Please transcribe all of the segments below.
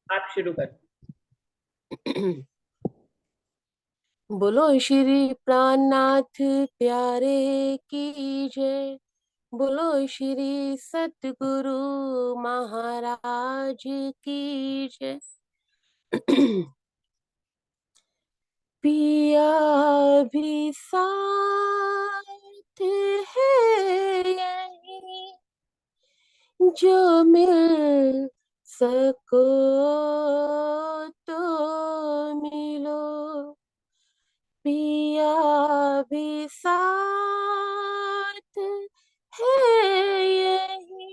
आप शुरू कर। बोलो श्री प्राणनाथ प्यारे की जय। बोलो श्री सतगुरु महाराज की जय। पिया भी साथ है यही, जो मिल सको तो मिलो। पिया भी साथ है यही,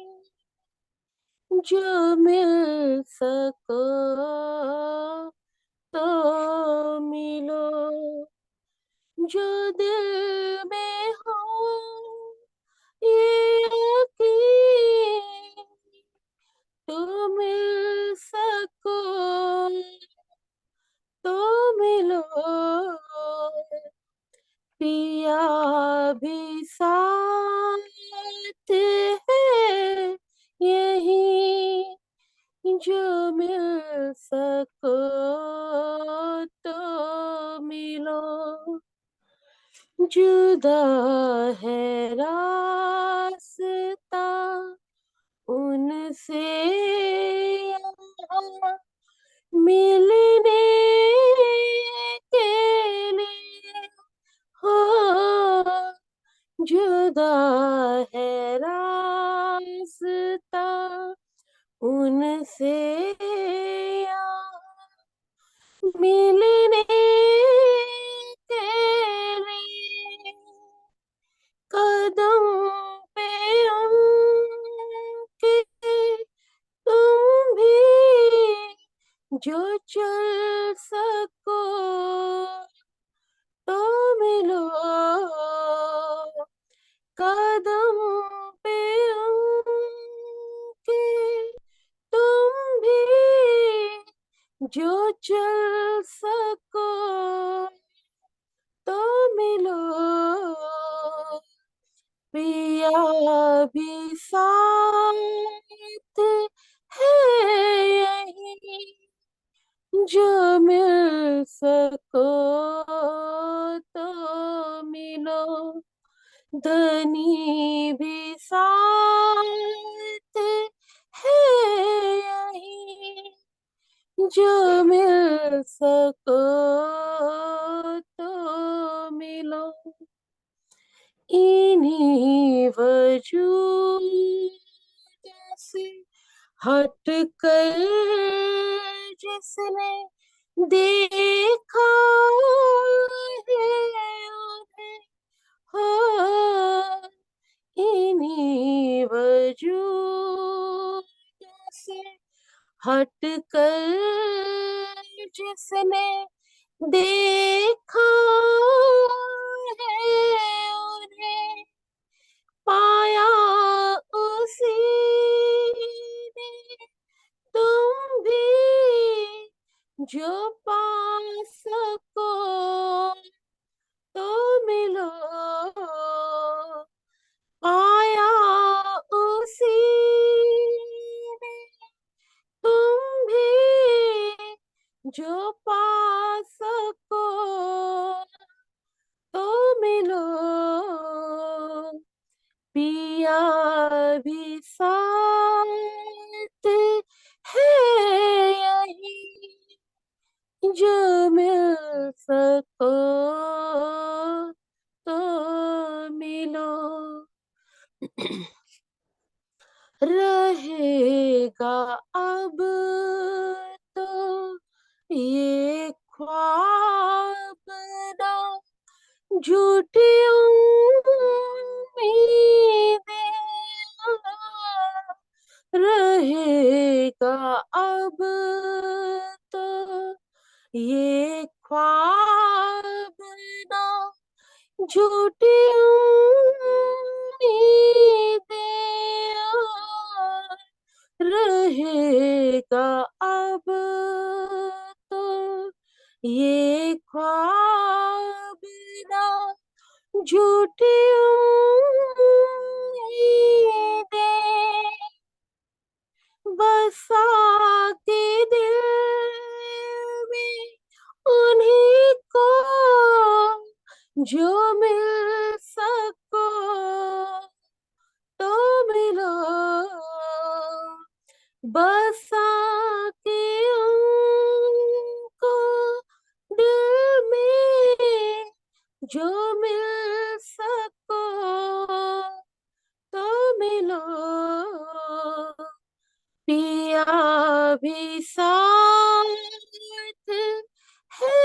जो मिल सको तो मिलो। जो दिल में हो ये यकीन, तो मिल सको तो मिलो। पिया भी साथ है यही, जो मिल सको तो मिलो। जुदा है रास्ता उनसे यहाँ मिलने के लिए। हाँ, जुदा है रास्ता उनसे यहाँ मिलने के लिए। कदम पे उनके तुम भी जो चल सको तो मिलो। कदम पे उनके तुम भी जो चल सको तो मिलो। पिया भी साथ है यही, जो मिल सको तो मिलो। धनी भी साथ है यही, जो मिल सको तो मिलो। इन्हीं वजूद से हट कर जिसने देखा है उन्हें, हो इन्हीं वजूद से हट कर जिसने देखा है उन्हें, पाया उसी ने तुम भी जो पा सको तो मिलो। पाया उसी ने तुम भी जो पा सको तो मिलो। पिया भी साथ है यही, जो मिल सको तो मिलो। रहेगा अब तो ये ख्वाब ना, झूठी उम्मीदें। रहेगा अब तो ये ख्वाब ना, झूठी उम्मीदें। रहेगा अब तो ये ख्वाब ना, झूठी उम्मीदें। बसा के दिल में उन्हीं को जो मिल सको तो मिलो, बसा के उनको दिल में जो मिल सको तो मिलो, पिया भी साथ है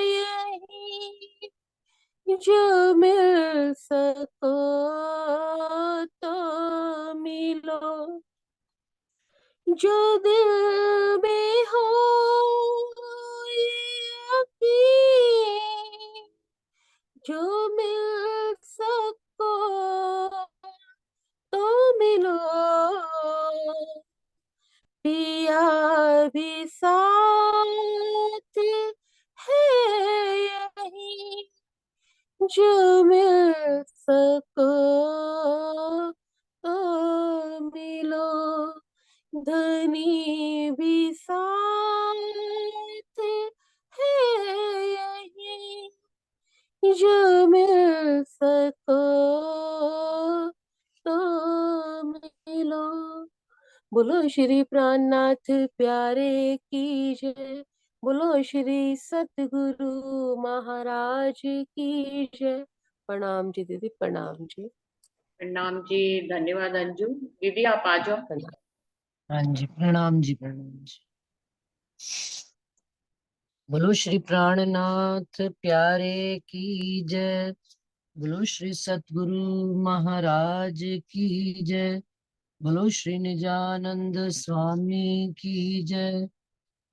यही, जो मिल सको तो मिलो, जो दिल में हो ये यकीन, जो मिल सको तो मिलो, पिया भी साथ है यही, जो मिल सको तो मिलो, धनी भी साथ है यही, जो मिल सको तो मिलो। बोलो श्री प्राणनाथ प्यारे की जय, बोलो श्री सतगुरु महाराज की जय। प्रणाम जी दीदी, प्रणाम जी। प्रणाम जी। धन्यवाद अंजू। दीदी आप आ जाओ। प्रणाम। हाँ जी, प्रणाम जी, प्रणाम जी। बोलो श्री प्राणनाथ प्यारे की जय, बोलो श्री सतगुरु महाराज की जय, बोलो श्री निजानंद स्वामी की जय,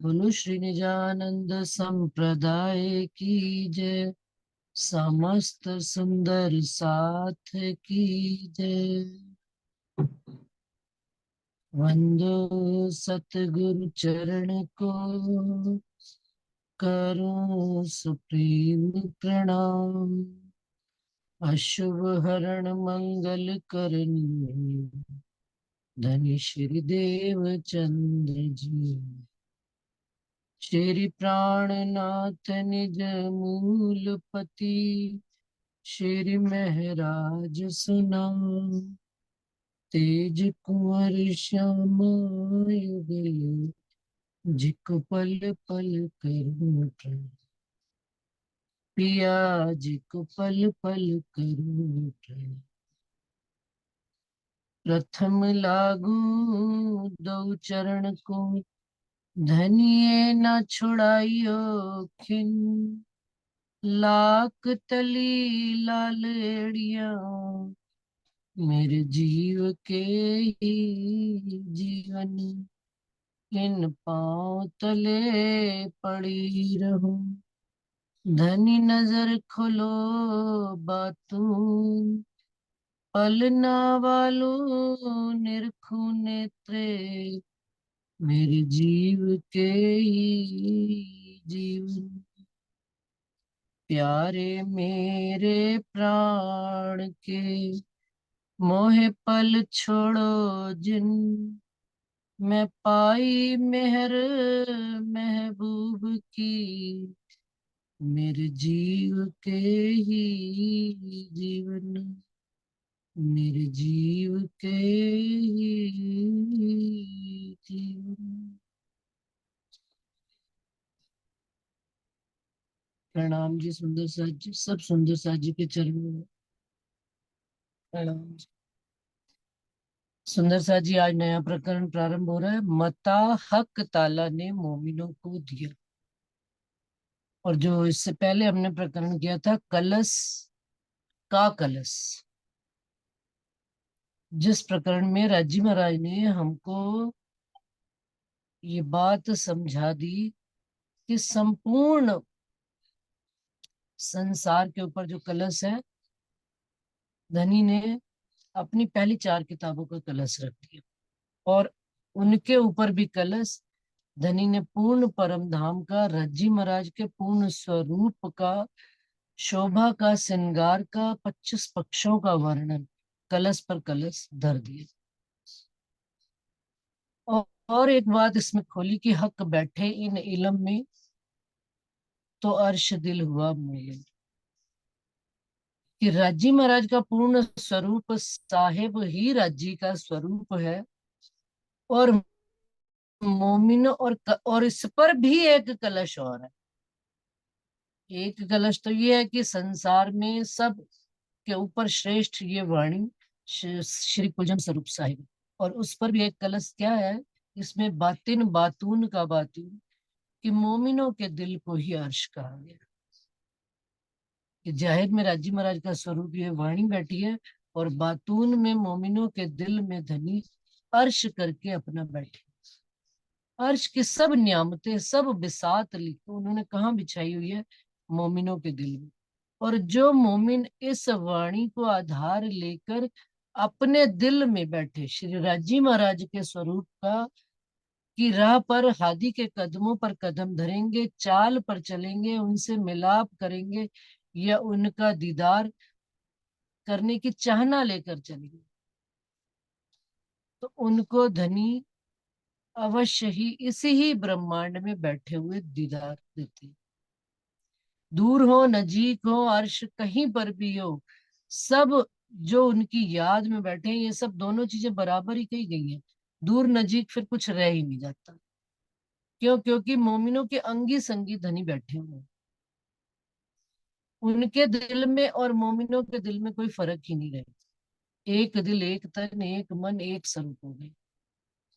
बोलो श्री निजानंद संप्रदाय की जय, समस्त सुंदर साथ की जय। वंदो सतगुरु चरण को, करूं सुप्रीम प्रणाम, अशुभ हरण मंगल करनी, धनी श्री देव चंद्र जी। श्री प्राणनाथ निज मूलपति, श्री महराज सुनाम, तेज कुंवर श्यामा युगल, जिको पल पल करूं प्रण, पिया जिको पल पल करूं प्रण। प्रथम लागू दो चरण को, धनिये न छुड़ाइयो खिन, लाख तली लाल एड़िया, मेरे जीव के ही जीवन, इन पांव तले पड़ी रहूं, धनी नजर खोलो बातूं, पलना वालों निरखूं नेत्रे, मेरे जीव के ही जीवन, प्यारे मेरे प्राण के, मोहे पल छोड़ो जिन, मैं पाई मेहर महबूब की, मेरे जीव के ही जीवन, मेरे जीव के ही जीवन। प्रणाम जी सुंदर साज जी, सब सुंदर साज जी के चरणों में प्रणाम जी। सुंदर साज जी, आज नया प्रकरण प्रारंभ हो रहा है। मता हक ताला ने मोमिनों को दिया, और जो इससे पहले हमने प्रकरण किया था कलश का कलश, जिस प्रकरण में राजी महाराज ने हमको ये बात समझा दी कि संपूर्ण संसार के ऊपर जो कलश है, धनी ने अपनी पहली 4 किताबों का कलश रख दिया, और उनके ऊपर भी कलश, धनी ने पूर्ण परम धाम का, रज्जी महाराज के पूर्ण स्वरूप का, शोभा का, श्रृंगार का, 25 पक्षों का वर्णन कलश पर कलश धर दिया। और एक बात इसमें खोली कि हक बैठे इन इल्म में तो अर्श दिल हुआ मोमिन, कि राजी महाराज का पूर्ण स्वरूप साहिब ही राजी का स्वरूप है। और मोमिन और इस पर भी एक कलश और है। एक कलश तो ये है कि संसार में सब के ऊपर श्रेष्ठ ये वाणी श्री कुलजम स्वरूप साहिब, और उस पर भी एक कलश क्या है, इसमें बातिन बातून का बातून, कि मोमिनों के दिल को ही अर्श कहा गया। कि जाहिर में राजी महाराज का स्वरूप ये वाणी बैठी है, और बातून में मोमिनों के दिल में धनी अर्श करके अपना बैठे। अर्श की सब नियामतें, सब बिसात लिखी उन्होंने कहाँ बिछाई हुई है, मोमिनों के दिल में। और जो मोमिन इस वाणी को आधार लेकर अपने दिल में बैठे श्री राजी महाराज के स्वरूप का की राह पर हादी के कदमों पर कदम धरेंगे, चाल पर चलेंगे, उनसे मिलाप करेंगे या उनका दीदार करने की चाहना लेकर चलेंगे, तो उनको धनी अवश्य ही इसी ही ब्रह्मांड में बैठे हुए दीदार देते। दूर हो नजीक हो अर्श कहीं पर भी हो, सब जो उनकी याद में बैठे हैं, ये सब दोनों चीजें बराबर ही कही गई हैं। दूर नजीक फिर कुछ रह ही नहीं जाता। क्यों? क्योंकि मोमिनों के अंगी संगी धनी बैठे हुए हैं। उनके दिल में और मोमिनों के दिल में कोई फर्क ही नहीं रहता। एक दिल, एक तन, एक मन, एक स्वरूप हो गए।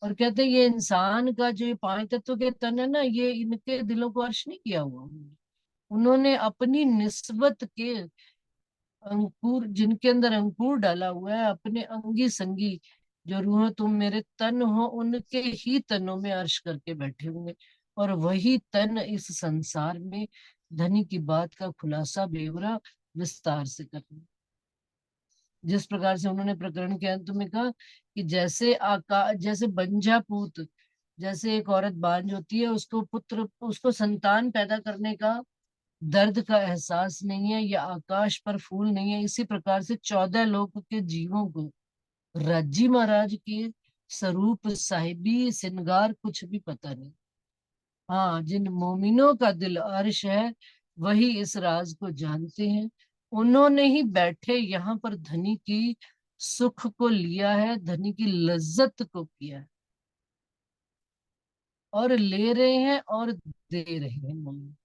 और कहते हैं ये इंसान का जो ये 5 तत्व के तन है ना, ये इनके दिलों को अर्श नहीं किया हुआ उन्होंने अपनी निस्बत के अंकुर, जिनके अंदर अंकुर डाला हुआ है, अपने अंगी संगी जो रूह तुम मेरे तन हो, उनके ही तनों में अर्श करके बैठे हुए। और वही तन इस संसार में धनी की बात का खुलासा बेवरा विस्तार से करना। जिस प्रकार से उन्होंने प्रकरण के अंत में कहा कि जैसे बंझा पूत, जैसे एक औरत बांझ होती है, उसको संतान पैदा करने का दर्द का एहसास नहीं है, या आकाश पर फूल नहीं है, इसी प्रकार से 14 लोक के जीवों को राजी महाराज के स्वरूप साहिबी सिनगार कुछ भी पता नहीं। हाँ, जिन मोमिनों का दिल अर्श है वही इस राज को जानते हैं। उन्होंने ही बैठे यहाँ पर धनी की सुख को लिया है, धनी की लज्जत को किया है, और ले रहे हैं और दे रहे हैं मोमिन।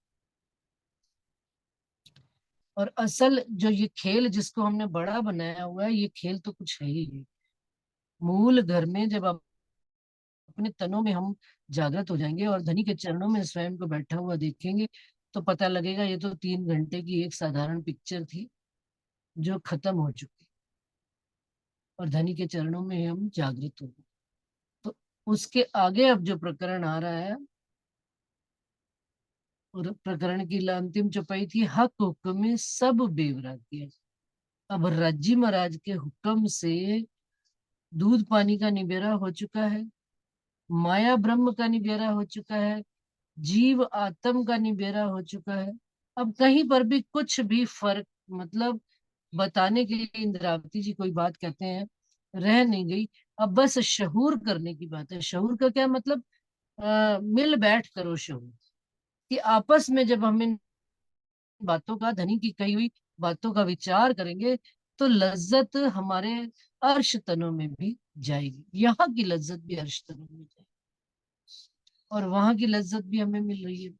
और असल जो ये खेल जिसको हमने बड़ा बनाया हुआ है, ये खेल तो कुछ है ही नहीं। मूल घर में जब आप अपने तनों में हम जागृत हो जाएंगे और धनी के चरणों में स्वयं को बैठा हुआ देखेंगे, तो पता लगेगा ये तो 3 घंटे की एक साधारण पिक्चर थी जो खत्म हो चुकी, और धनी के चरणों में हम जागृत हो गए। तो उसके आगे अब जो प्रकरण आ रहा है, और प्रकरण की अंतिम चौपाई थी, हक हुक्म सब बेवरा किया। अब रज्जी महाराज के हुक्म से दूध पानी का निबेरा हो चुका है, माया ब्रह्म का निबेरा हो चुका है, जीव आत्म का निबेरा हो चुका है। अब कहीं पर भी कुछ भी फर्क, मतलब बताने के लिए इंद्रावती जी कोई बात कहते हैं, रह नहीं गई। अब बस शहूर करने की बात है। शहूर का क्या मतलब? मिल बैठ करो शहूर, कि आपस में जब हम इन बातों का, धनी की कही हुई बातों का विचार करेंगे, तो लज्जत हमारे अर्श तनों में भी जाएगी। यहाँ की लज्जत भी अर्श तनों में जाएगी, और वहां की लज्जत भी हमें मिल रही है।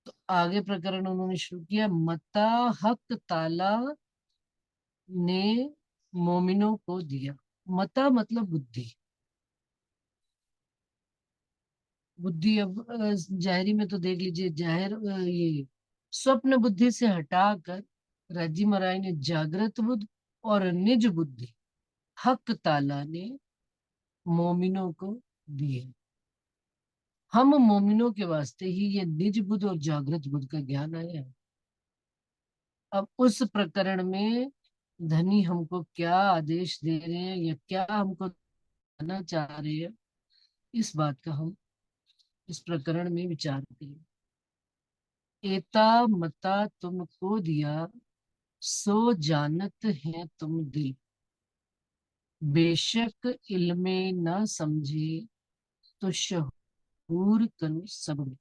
तो आगे प्रकरण उन्होंने शुरू किया, मता हक ताला ने मोमिनों को दिया। मता मतलब बुद्धि। बुद्धि अब जाहिरी में तो देख लीजिए, जाहिर ये स्वप्न बुद्धि से हटाकर राजी महाराज ने जागृत बुद्धि और निज बुद्धि हक ताला ने मोमिनों को दिए। हम मोमिनों के वास्ते ही ये निज बुद्ध और जागृत बुद्ध का ज्ञान आया है। अब उस प्रकरण में धनी हमको क्या आदेश दे रहे हैं या क्या हमको कहना चाह रहे हैं, इस बात का हम इस प्रकरण में विचार करें। एता मता तुमको दिया, सो जानत है तुम दिल, बेशक इल्मे न समझे तो शहूर कनु सब में।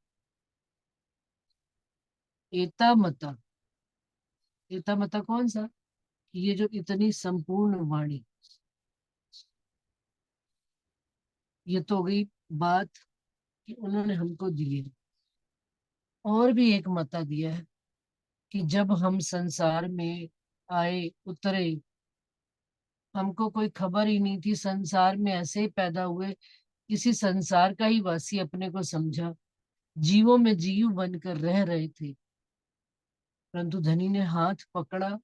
एता मता, एता मता कौन सा? ये जो इतनी संपूर्ण वाणी, ये तो हो गई बात कि उन्होंने हमको दी है। और भी एक मता दिया है कि जब हम संसार में आए, उतरे, हमको कोई खबर ही नहीं थी, संसार में ऐसे ही पैदा हुए, किसी संसार का ही वासी अपने को समझा, जीवों में जीव बनकर रह रहे थे। परंतु धनी ने हाथ पकड़ा,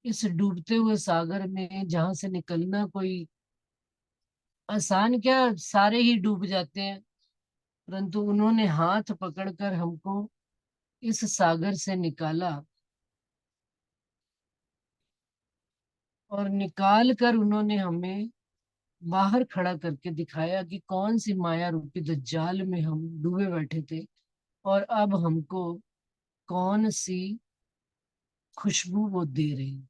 इस डूबते हुए सागर में जहां से निकलना कोई आसान क्या, सारे ही डूब जाते हैं, परंतु उन्होंने हाथ पकड़कर हमको इस सागर से निकाला। और निकाल कर उन्होंने हमें बाहर खड़ा करके दिखाया कि कौन सी माया रूपी दज्जाल में हम डूबे बैठे थे, और अब हमको कौन सी खुशबू वो दे रहे हैं।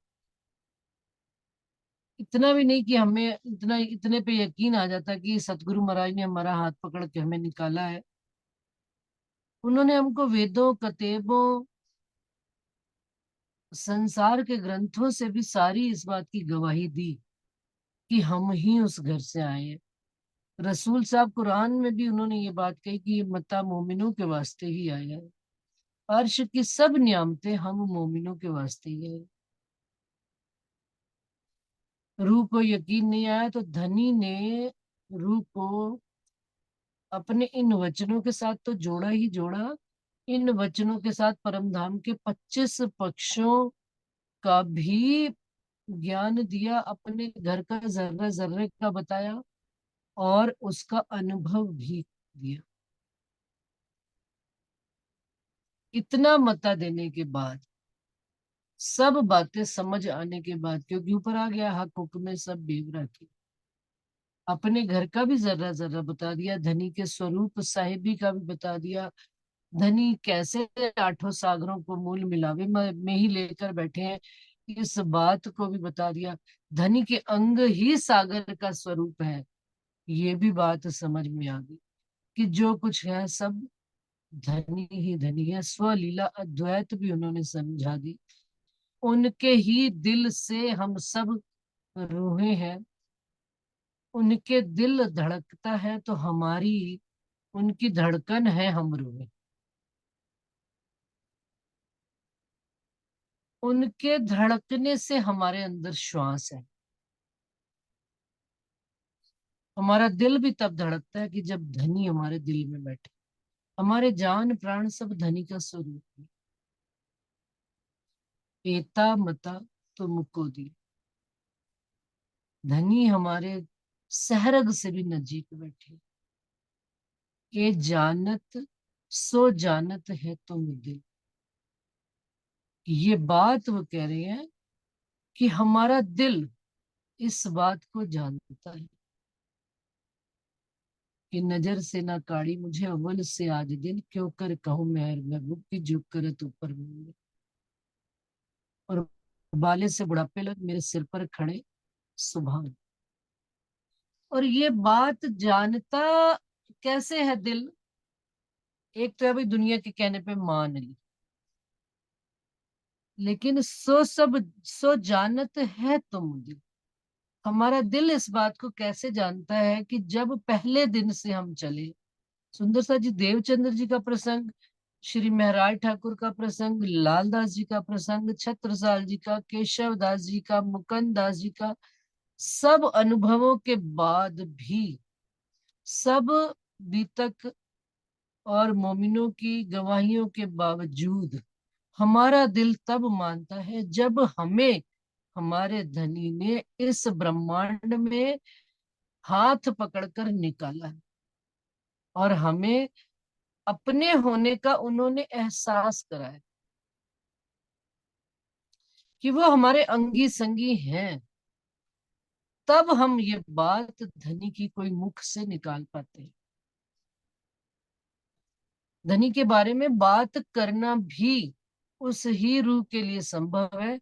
इतना भी नहीं कि हमें इतना, इतने पे यकीन आ जाता कि सतगुरु महाराज ने हमारा हाथ पकड़ के हमें निकाला है। उन्होंने हमको वेदों, कतेबों, संसार के ग्रंथों से भी सारी इस बात की गवाही दी कि हम ही उस घर से आए हैं। रसूल साहब कुरान में भी उन्होंने ये बात कही कि ये मता मोमिनों के वास्ते ही आया है। अर्श की सब नियामतें हम मोमिनों के वास्ते ही है। रूह को यकीन नहीं आया तो धनी ने रूह को अपने इन वचनों के साथ तो जोड़ा ही जोड़ा, इन वचनों के साथ परम धाम के 25 पक्षों का भी ज्ञान दिया, अपने घर का जर्रा जर्रे का बताया और उसका अनुभव भी दिया। इतना मता देने के बाद, सब बातें समझ आने के बाद, क्योंकि ऊपर आ गया हक हुक्म सब बेवरा की, अपने घर का भी जर्रा जर्रा बता दिया, धनी के स्वरूप साहिबी का भी बता दिया, धनी कैसे 8 सागरों को मूल मिलावे में ही लेकर बैठे हैं, इस बात को भी बता दिया। धनी के अंग ही सागर का स्वरूप है, ये भी बात समझ में आ गई कि जो कुछ है सब धनी ही धनी है। स्वलीला अद्वैत भी उन्होंने समझा दी। उनके ही दिल से हम सब रूहें हैं, उनके दिल धड़कता है तो हमारी उनकी धड़कन है हम रूहें। उनके धड़कने से हमारे अंदर श्वास है। हमारा दिल भी तब धड़कता है कि जब धनी हमारे दिल में बैठे। हमारे जान प्राण सब धनी का स्वरूप है। एता मता तुमको दी, धनी हमारे सहरग से भी नजीक बैठे। ये जानत सो जानत है तुम दिल। ये बात वो कह रहे हैं कि हमारा दिल इस बात को जानता है कि नजर से ना काढ़ी मुझे अव्वल से आज दिन, क्यों कर कहूं मैं महबूब की झुक करत ऊपर मुंह। और बाले से बुढ़ापे लग मेरे सिर पर खड़े सुभान। और ये बात जानता कैसे है दिल? एक तो है भाई दुनिया के कहने पे मान ली, लेकिन सो जानत है तुम दिल। हमारा दिल इस बात को कैसे जानता है कि जब पहले दिन से हम चले, सुंदर सा जी देवचंद्र जी का प्रसंग, श्री महराज ठाकुर का प्रसंग, लालदास जी का प्रसंग, छत्रसाल जी का, केशव दास जी का, मुकुंद दास जी का, सब अनुभवों के बाद भी, सब बीतक और मोमिनों की गवाहियों के बावजूद हमारा दिल तब मानता है जब हमें हमारे धनी ने इस ब्रह्मांड में हाथ पकड़कर निकाला है और हमें अपने होने का उन्होंने एहसास कराया कि वो हमारे अंगी संगी हैं। तब हम ये बात धनी की कोई मुख से निकाल पाते हैं। धनी के बारे में बात करना भी उस ही रूह के लिए संभव है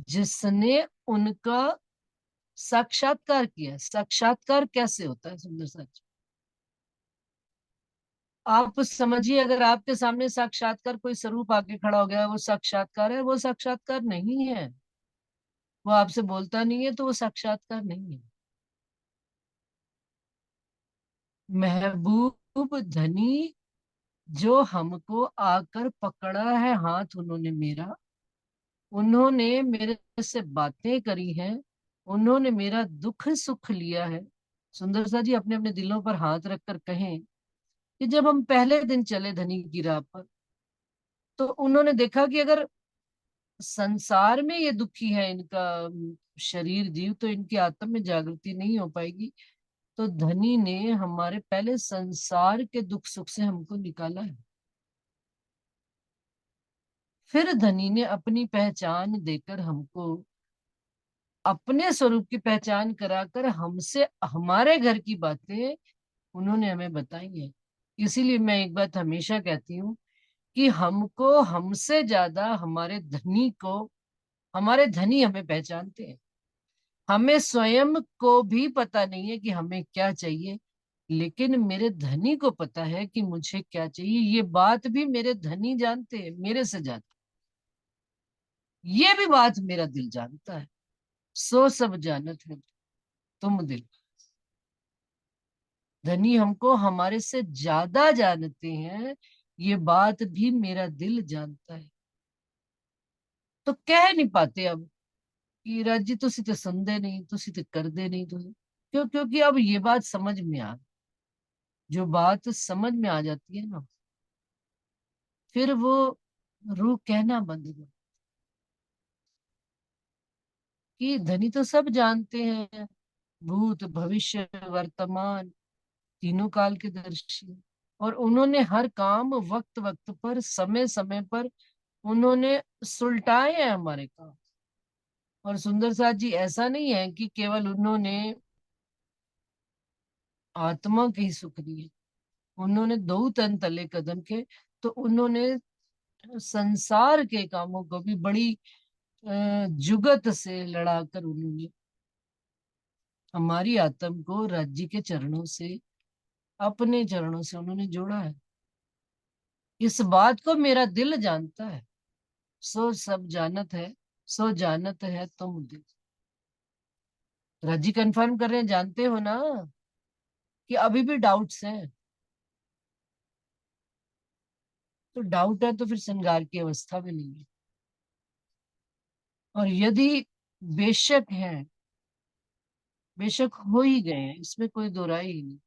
जिसने उनका साक्षात्कार किया। साक्षात्कार कैसे होता है सुंदर सच? आप समझिए, अगर आपके सामने साक्षात्कार कोई स्वरूप आके खड़ा हो गया, वो साक्षात्कार है? वो साक्षात्कार नहीं है। वो आपसे बोलता नहीं है तो वो साक्षात्कार नहीं है। महबूब धनी जो हमको आकर पकड़ा है हाथ उन्होंने मेरा, उन्होंने मेरे से बातें करी हैं, उन्होंने मेरा दुख सुख लिया है। सुंदर सा जी अपने अपने दिलों पर हाथ रखकर कहें कि जब हम पहले दिन चले धनी की राह पर, तो उन्होंने देखा कि अगर संसार में ये दुखी है, इनका शरीर जीव, तो इनकी आत्मा में जागृति नहीं हो पाएगी। तो धनी ने हमारे पहले संसार के दुख सुख से हमको निकाला है। फिर धनी ने अपनी पहचान देकर हमको अपने स्वरूप की पहचान कराकर हमसे हमारे घर की बातें उन्होंने हमें बताई है। इसीलिए मैं एक बात हमेशा कहती हूँ कि हमको हमसे ज्यादा हमारे धनी हमें पहचानते हैं। हमें स्वयं को भी पता नहीं है कि हमें क्या चाहिए, लेकिन मेरे धनी को पता है कि मुझे क्या चाहिए। ये बात भी मेरे धनी जानते हैं, मेरे से ज्यादा। ये भी बात मेरा दिल जानता है। सो सब जानत है तुम दिल। धनी हमको हमारे से ज्यादा जानते हैं, ये बात भी मेरा दिल जानता है। तो कह नहीं पाते अब कि राज जी तुसी तो सुनते नहीं, तुसी तो करते नहीं, तुसी क्यों? क्योंकि अब ये बात समझ में आ, जो बात समझ में आ जाती है ना, फिर वो रूह कहना बंद हो, कि धनी तो सब जानते हैं, भूत भविष्य वर्तमान तीनों काल के दर्शी। और उन्होंने हर काम वक्त वक्त पर समय समय पर उन्होंने सुलटाए हैं हमारे काम। और सुंदर साथ जी ऐसा नहीं है कि केवल उन्होंने आत्मा के ही सुख दिए, उन्होंने दो तन तले कदम के, तो उन्होंने संसार के कामों को भी बड़ी जुगत से लड़ाकर उन्होंने हमारी आत्म को राज्य के चरणों से, अपने चरणों से उन्होंने जोड़ा है। इस बात को मेरा दिल जानता है। सो सब जानत है, सो जानत है तुम दिल। राज्य कंफर्म कर रहे हैं, जानते हो ना कि अभी भी डाउट्स हैं? तो डाउट है तो फिर श्रृंगार की अवस्था में नहीं है। और यदि बेशक है, बेशक हो ही गए हैं, इसमें कोई दो राय ही नहीं,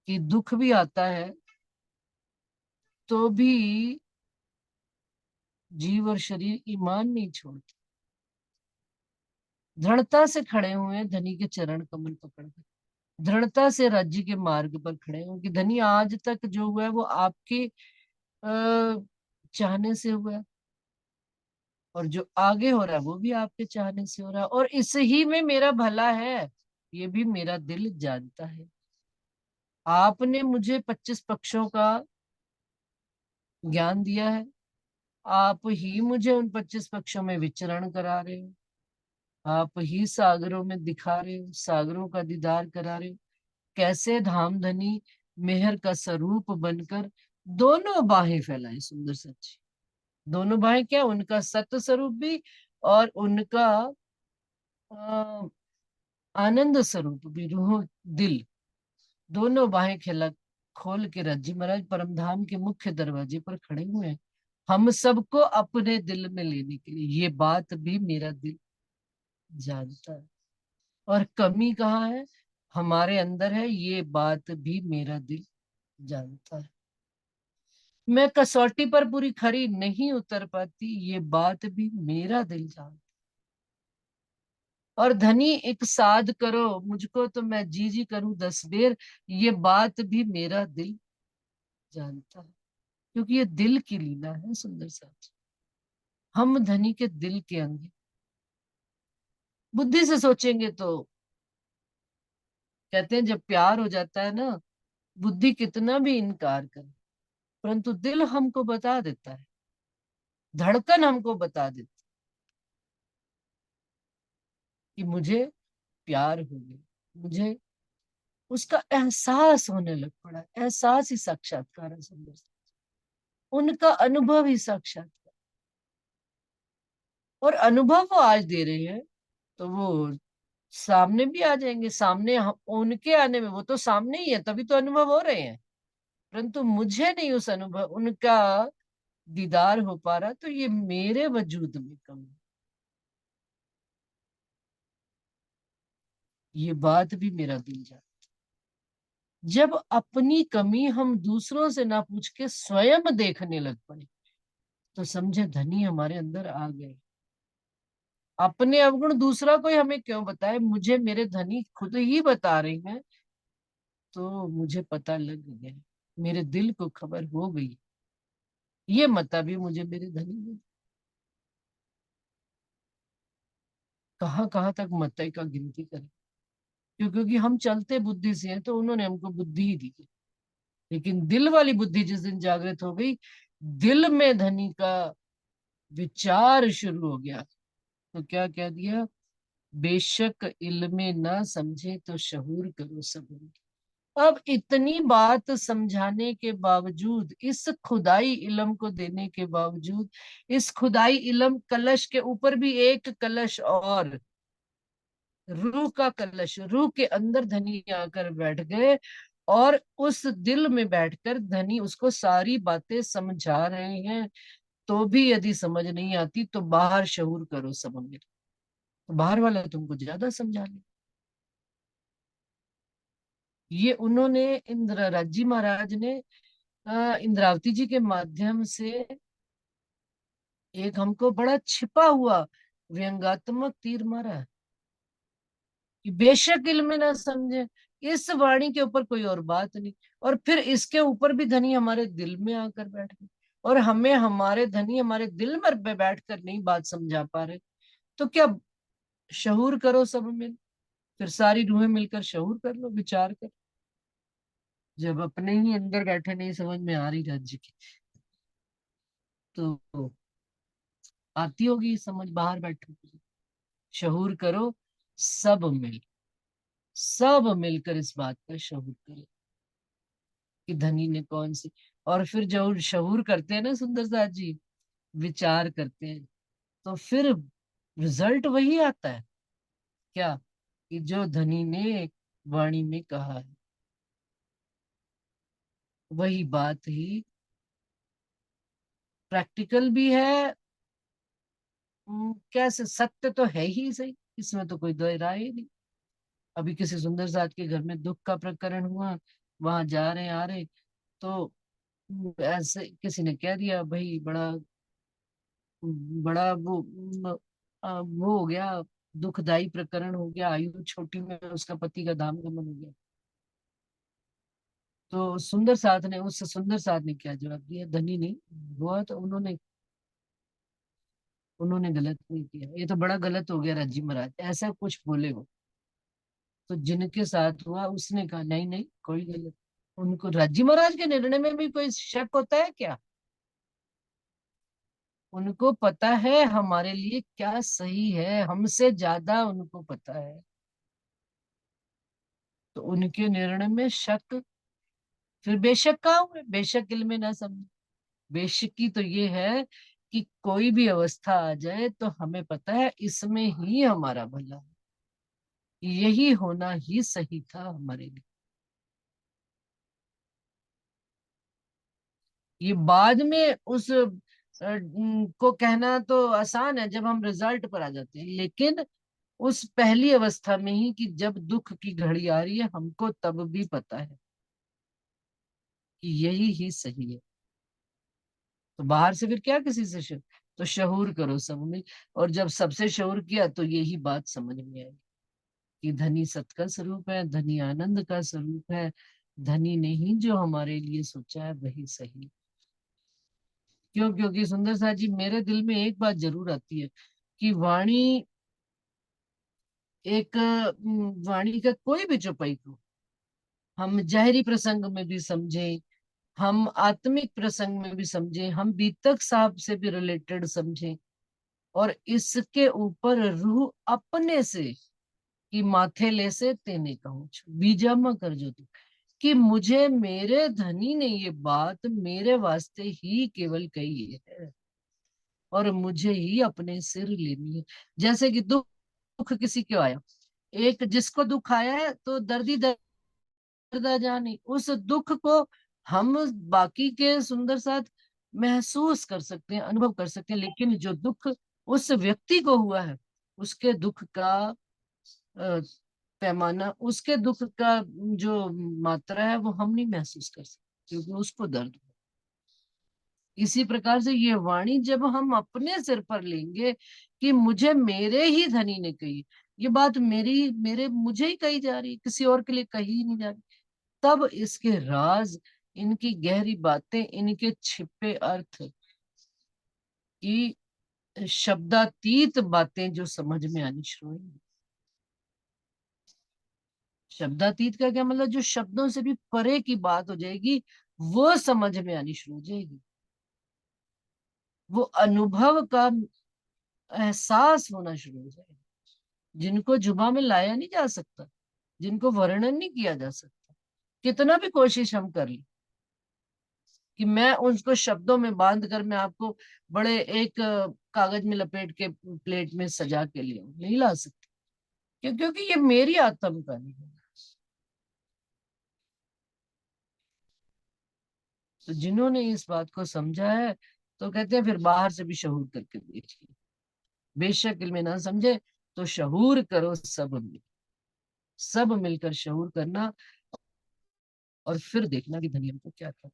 कि दुख भी आता है तो भी जीव और शरीर ईमान नहीं छोड़ते, दृढ़ता से खड़े हुए हैं धनी के चरण कमल पकड़कर, दृढ़ता से राज्य के मार्ग पर खड़े हो कि धनी आज तक जो हुआ है वो आपके चाहने से हुआ है, और जो आगे हो रहा है वो भी आपके चाहने से हो रहा है, और इस ही में मेरा भला है, ये भी मेरा दिल जानता है। आपने मुझे 25 पक्षों का ज्ञान दिया है, आप ही मुझे उन 25 पक्षों में विचरण करा रहे हो, आप ही सागरों में दिखा रहे हो, सागरों का दीदार करा रहे हो। कैसे धामधनी मेहर का स्वरूप बनकर दोनों बाहें फैलाए, सुंदर सच्ची दोनों बाहें, क्या उनका सत्य स्वरूप भी और उनका अ, आनंद स्वरूप भी, रूह दिल, दोनों बाहें खिला खोल के रज्जी महाराज परमधाम के मुख्य दरवाजे पर खड़े हुए हैं, हम सबको अपने दिल में लेने के लिए। ये बात भी मेरा दिल जानता है। और कमी कहाँ है हमारे अंदर है, ये बात भी मेरा दिल जानता है। मैं कसौटी पर पूरी खरी नहीं उतर पाती, ये बात भी मेरा दिल जानता है। और धनी एक साध करो मुझको तो मैं जी जी करूं 10 बेर, ये बात भी मेरा दिल जानता है। क्योंकि ये दिल की लीला है सुंदर साथ। हम धनी के दिल के अंग हैं। बुद्धि से सोचेंगे तो कहते हैं जब प्यार हो जाता है ना, बुद्धि कितना भी इनकार करे, परंतु दिल हमको बता देता है, धड़कन हमको बता देती कि मुझे प्यार हो गया, मुझे उसका एहसास होने लग पड़ा। एहसास ही साक्षात्कार है सुंदर सा। उनका अनुभव ही साक्षात्कार। और अनुभव वो आज दे रहे हैं, तो वो सामने भी आ जाएंगे। सामने उनके आने में वो तो सामने ही है, तभी तो अनुभव हो रहे हैं। परंतु मुझे नहीं उस अनुभव उनका दीदार हो पा रहा, तो ये मेरे वजूद में कमी। ये बात भी मेरा दिल जाता। जब अपनी कमी हम दूसरों से ना पूछ के स्वयं देखने लग पड़े, तो समझे धनी हमारे अंदर आ गए। अपने अवगुण दूसरा कोई हमें क्यों बताए, मुझे मेरे धनी खुद ही बता रही हैं, तो मुझे पता लग गया, मेरे दिल को खबर हो गई। ये मता भी मुझे मेरे धनी ने। कहाँ कहाँ तक मत का गिनती करें, क्योंकि हम चलते बुद्धि से हैं, तो उन्होंने हमको बुद्धि ही दी है। लेकिन दिल वाली बुद्धि जिस दिन जागृत हो गई, दिल में धनी का विचार शुरू हो गया, तो क्या कह दिया, बेशक इल्मे ना समझे तो शहूर करो सब। अब इतनी बात समझाने के बावजूद, इस खुदाई इल्म को देने के बावजूद, इस खुदाई इल्म कलश के ऊपर भी एक कलश और, रूह का कलश, रूह के अंदर धनी आकर बैठ गए, और उस दिल में बैठकर धनी उसको सारी बातें समझा रहे हैं। तो भी यदि समझ नहीं आती, तो बाहर शहूर करो सब में, तो बाहर वाला तुमको ज्यादा समझा ले। ये उन्होंने इंदिरा जी महाराज ने इंद्रावती जी के माध्यम से एक हमको बड़ा छिपा हुआ व्यंगात्मक तीर मारा है, कि बेशक इल्म ना समझे। इस वाणी के ऊपर कोई और बात नहीं, और फिर इसके ऊपर भी धनी हमारे दिल में आकर बैठ गए, और हमें हमारे धनी हमारे दिल में बैठ कर नहीं बात समझा पा रहे। तो क्या, शहूर करो सब मिल, फिर सारी रूहें मिलकर शहूर कर लो, विचार कर। जब अपने ही अंदर बैठे नहीं समझ में आ रही राज्य की, तो आती होगी समझ बाहर बैठे। शहूर करो सब मिल, सब मिलकर इस बात का शहूर करो कि धनी ने कौन सी। और फिर जो शहूर करते हैं ना सुंदर साथ जी, विचार करते हैं, तो फिर रिजल्ट वही आता है। क्या, कि जो धनी ने वाणी में कहा है, वही बात ही प्रैक्टिकल भी है। कैसे, सत्य तो है ही सही, इसमें तो कोई दो राय ही नहीं। अभी किसी सुंदर साथ के घर में दुख का प्रकरण हुआ, वहां जा रहे आ रहे, तो ऐसे किसी ने कह दिया, भाई बड़ा बड़ा वो हो गया, दुखदाई प्रकरण हो गया, आयु छोटी में उसका पति का धाम गमन हो गया। तो सुंदर साथ ने क्या जवाब दिया, धनी नहीं हुआ तो उन्होंने उन्होंने गलत नहीं किया, ये तो बड़ा गलत हो गया राजी महाराज, ऐसा कुछ बोले वो। तो जिनके साथ हुआ उसने कहा, नहीं नहीं कोई गलत। उनको राजी महाराज के निर्णय में भी कोई शक होता है क्या? उनको पता है हमारे लिए क्या सही है, हमसे ज्यादा उनको पता है। तो उनके निर्णय में शक, फिर बेशक कहा हुआ है, बेशक इल्म ना समझे। बेशकी तो ये है कि कोई भी अवस्था आ जाए, तो हमें पता है इसमें ही हमारा भला है, यही होना ही सही था हमारे लिए। ये बाद में उस को कहना तो आसान है जब हम रिजल्ट पर आ जाते हैं, लेकिन उस पहली अवस्था में ही, कि जब दुख की घड़ी आ रही है, हमको तब भी पता है कि यही ही सही है। तो बाहर से फिर क्या किसी से तो शहूर करो सब में। और जब सबसे शहूर किया, तो यही बात समझ में आई कि धनी सत का स्वरूप है, धनी आनंद का स्वरूप है, धनी ने ही जो हमारे लिए सोचा है वही सही। क्यों? क्योंकि सुंदर साथ जी, मेरे दिल में एक बात जरूर आती है कि वाणी का कोई भी चौपाई को हम जाहरी प्रसंग में भी समझे, हम आत्मिक प्रसंग में भी समझे, हम बीतक साहब से भी रिलेटेड समझे, और इसके ऊपर रूह अपने से कि माथे ले से तेने कहूँ बीजामा कर जो तू, कि मुझे मेरे धनी ने ये बात मेरे वास्ते ही केवल कही है और मुझे ही अपने सिर लेनी है। जैसे कि दुख किसी को आया, एक जिसको दुख आया है तो दर्दी दर्दा जानी, उस दुख को हम बाकी के सुंदर साथ महसूस कर सकते हैं, अनुभव कर सकते हैं, लेकिन जो दुख उस व्यक्ति को हुआ है, उसके दुख का पैमाना, उसके दुख का जो मात्रा है वो हम नहीं महसूस कर सकते, क्योंकि उसको दर्द है। इसी प्रकार से ये वाणी जब हम अपने सिर पर लेंगे कि मुझे मेरे ही धनी ने कही, ये बात मेरे मुझे ही कही जा रही, किसी और के लिए कही नहीं जा रही, तब इसके राज, इनकी गहरी बातें, इनके छिपे अर्थ की शब्दातीत बातें जो समझ में आनी शुरू हुई। शब्दातीत का क्या मतलब? जो शब्दों से भी परे की बात हो जाएगी वो समझ में आनी शुरू हो जाएगी, वो अनुभव का एहसास होना शुरू हो जाएगा, जिनको जुबा में लाया नहीं जा सकता, जिनको वर्णन नहीं किया जा सकता, कितना भी कोशिश हम कर लें कि मैं उसको शब्दों में बांध कर मैं आपको बड़े एक कागज में लपेट के प्लेट में सजा के लिए नहीं ला सकती, क्योंकि ये मेरी आत्म का नहीं है। तो जिन्होंने इस बात को समझा है तो कहते हैं फिर बाहर से भी शहूर करके देखिए, बेशक इल्म ना समझे तो शहूर करो सब मिलकर शहूर करना, और फिर देखना कि धनी हमको क्या था,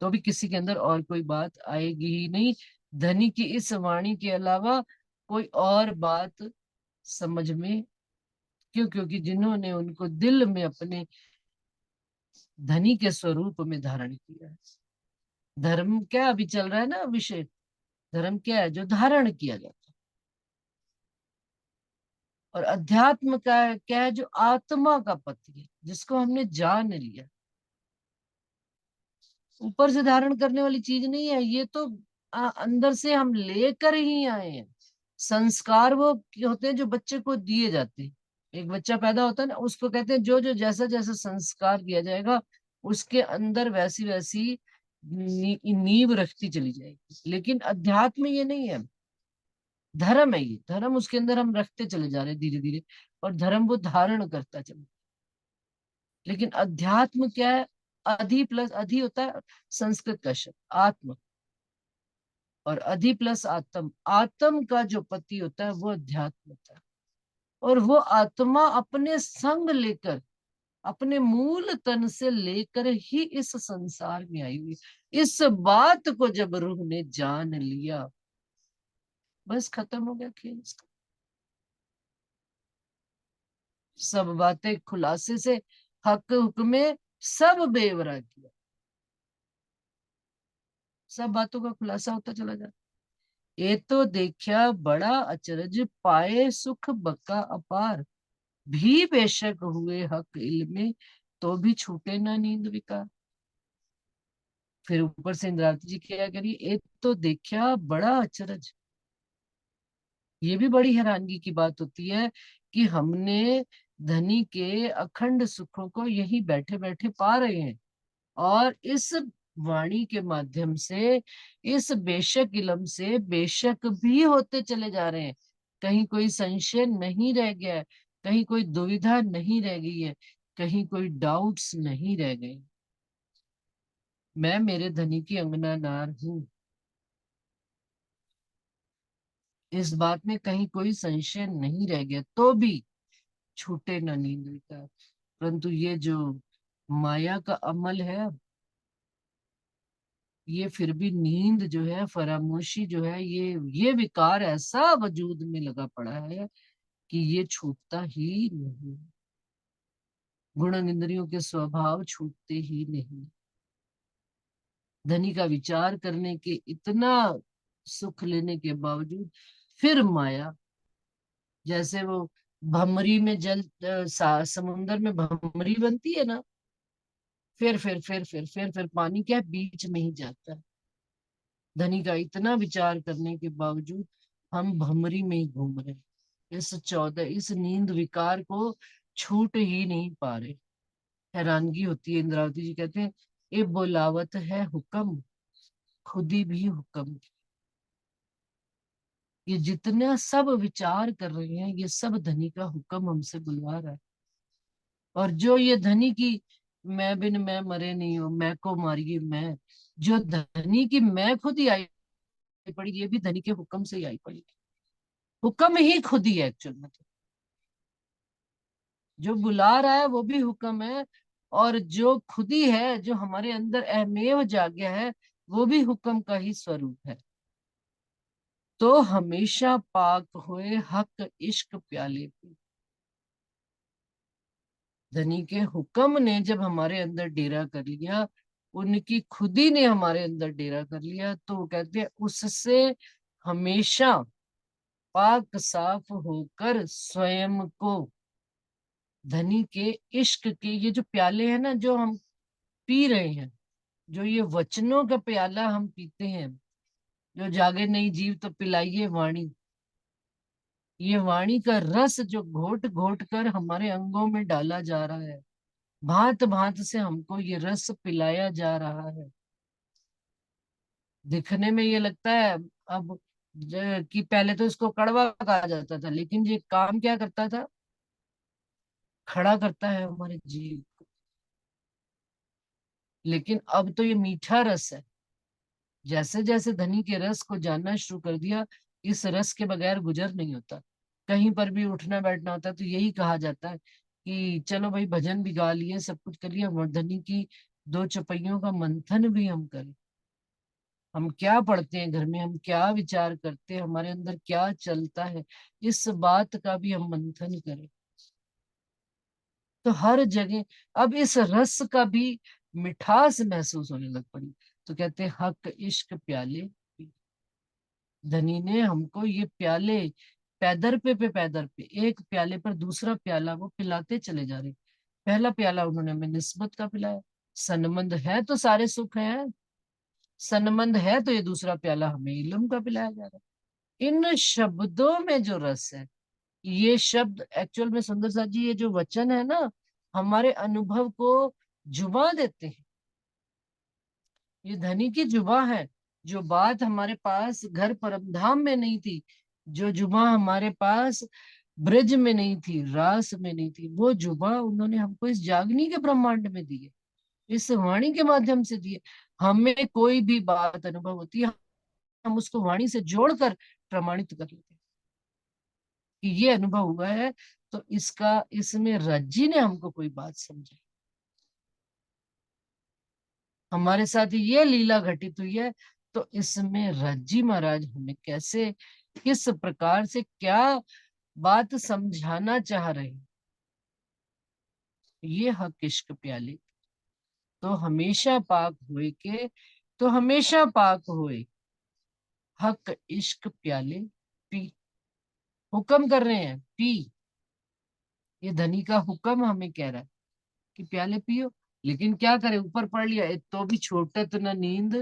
तो भी किसी के अंदर और कोई बात आएगी ही नहीं। धनी की इस वाणी के अलावा कोई और बात समझ में, क्योंकि जिन्होंने उनको दिल में अपने धनी के स्वरूप में धारण किया है। धर्म क्या अभी चल रहा है ना विषय, धर्म क्या है? जो धारण किया जाता है। और अध्यात्म का क्या है? जो आत्मा का पति है, जिसको हमने जान लिया, ऊपर से धारण करने वाली चीज नहीं है ये तो, अंदर से हम लेकर ही आए हैं। संस्कार वो होते हैं जो बच्चे को दिए जाते हैं। एक बच्चा पैदा होता है ना, उसको कहते हैं जो जो जैसा जैसा संस्कार दिया जाएगा उसके अंदर वैसी वैसी नींव रखती चली जाएगी। लेकिन अध्यात्म ये नहीं है, धर्म है ये, धर्म उसके अंदर हम रखते चले जा रहे हैं धीरे धीरे, और धर्म वो धारण करता चले। लेकिन अध्यात्म क्या है? अधि प्लस अधि होता है संस्कृत का शब्द आत्म, और अधि प्लस आत्म, आत्म का जो पति होता है वो अध्यात्म होता है। और वो आत्मा अपने संग लेकर, अपने मूल तन से लेकर ही इस संसार में आई हुई। इस बात को जब रूह ने जान लिया, बस खत्म हो गया खेल इसका। सब बातें खुलासे से हक हुक्मे सब बेवरा किया, सब बातों का खुलासा होता चला जाता। ये तो देखा बड़ा अचरज, पाए सुख बका अपार, भी बेशक हुए हक इल्मे, तो भी छूटे ना नींद विकार। फिर ऊपर से इंद्रावती जी क्या करिए, एक तो देखा बड़ा अचरज, ये भी बड़ी हैरानगी की बात होती है कि हमने धनी के अखंड सुखों को यही बैठे बैठे पा रहे हैं, और इस वाणी के माध्यम से, इस बेशक इलम से बेशक भी होते चले जा रहे हैं। कहीं कोई संशय नहीं रह गया है, कहीं कोई दुविधा नहीं रह गई है, कहीं कोई डाउट्स नहीं रह गए। मैं मेरे धनी की अंगना नार हूं, इस बात में कहीं कोई संशय नहीं रह गया, तो भी छूटे न नींद का। परंतु ये जो माया का अमल है, ये फिर भी नींद जो है, फरामोशी जो है, ये विकार ऐसा वजूद में लगा पड़ा है कि ये छूटता ही नहीं। गुण इंद्रियों के स्वभाव छूटते ही नहीं। धनी का विचार करने के इतना सुख लेने के बावजूद फिर माया, जैसे वो भमरी में समुन्द्र में भमरी बनती है ना, फिर पानी क्या है, बीच में ही जाता है। धनी का इतना विचार करने के बावजूद हम भमरी में ही घूम रहे हैं। इस नींद विकार को छूट ही नहीं पा रहे। हैरानगी होती है। इंद्रावती जी कहते हैं ये बुलावत है हुक्म, खुदी भी हुक्म। ये जितना सब विचार कर रहे हैं ये सब धनी का हुक्म हमसे बुलवा रहा है। और जो ये धनी की मैं बिन मैं मरे नहीं हूं, मैं को मारिए मैं, जो धनी की मैं खुद ही आई पड़ी, ये भी धनी के हुक्म से ही आई पड़ी। हुक्म ही खुद ही है एक्चुअल में। तो जो बुला रहा है वो भी हुक्म है, और जो खुद ही है, जो हमारे अंदर अहमेव जाग्या है, वो भी हुक्म का ही स्वरूप है। तो हमेशा पाक हुए हक इश्क प्याले पे। धनी के हुक्म ने जब हमारे अंदर डेरा कर लिया, उनकी खुदी ने हमारे अंदर डेरा कर लिया, तो वो कहते हैं उससे हमेशा पाक साफ होकर स्वयं को धनी के इश्क के ये जो प्याले हैं ना, जो हम पी रहे हैं, जो ये वचनों का प्याला हम पीते हैं, जो जागे नहीं जीव तो पिलाइए वाणी, ये वाणी का रस जो घोट घोट कर हमारे अंगों में डाला जा रहा है, भांत भांत से हमको ये रस पिलाया जा रहा है। दिखने में ये लगता है अब कि पहले तो इसको कड़वा कहा जाता था, लेकिन ये काम क्या करता था, खड़ा करता है हमारे जीव को। लेकिन अब तो ये मीठा रस है। जैसे जैसे धनी के रस को जानना शुरू कर दिया, इस रस के बगैर गुजर नहीं होता। कहीं पर भी उठना बैठना होता है तो यही कहा जाता है कि चलो भाई भजन भी गा लिए, सब कुछ कर लिया, धनी की दो चौपाइयों का मंथन भी हम करें। हम क्या पढ़ते हैं घर में, हम क्या विचार करते हैं, हमारे अंदर क्या चलता है, इस बात का भी हम मंथन करें। तो हर जगह अब इस रस का भी मिठास महसूस होने लग पड़ी। तो कहते हैं हक इश्क प्याले पी। धनी ने हमको ये प्याले पैदर पे पैदर पे, एक प्याले पर दूसरा प्याला वो पिलाते चले जा रहे। पहला प्याला उन्होंने हमें निस्बत का पिलाया, सनमंद है तो सारे सुख है, सनमंद है तो ये दूसरा प्याला हमें इल्म का पिलाया जा रहा है। इन शब्दों में जो रस है, ये शब्द एक्चुअल में सुंदर सा जी, ये जो वचन है ना, हमारे अनुभव को जुबा देते हैं। ये धनी की जुबा है। जो बात हमारे पास घर परमधाम में नहीं थी, जो जुबा हमारे पास ब्रज में नहीं थी, रास में नहीं थी, वो जुबा उन्होंने हमको इस जागनी के ब्रह्मांड में दी है, इस वाणी के माध्यम से दी है। हमें कोई भी बात अनुभव होती है, हम उसको वाणी से जोड़कर प्रमाणित कर लेते हैं कि ये अनुभव हुआ है, तो इसका इसमें रज्जी ने हमको कोई बात समझाई, हमारे साथ ये लीला घटित हुई है, तो इसमें रज्जी महाराज हमें कैसे, किस प्रकार से, क्या बात समझाना चाह रहे हैं। ये हक इश्क प्याले, तो हमेशा पाक हुए के, तो हमेशा पाक हुए हक इश्क प्याले पी। हुक्म कर रहे हैं पी, ये धनी का हुक्म हमें कह रहा है कि प्याले पियो। लेकिन क्या करे, ऊपर पढ़ लिया तो भी छोटत न नींद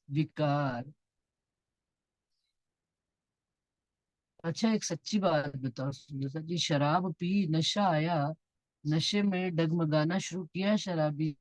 विकार। अच्छा एक सच्ची बात बताओ सुंदर सा जी, शराब पी, नशा आया, नशे में डगमगाना शुरू किया शराबी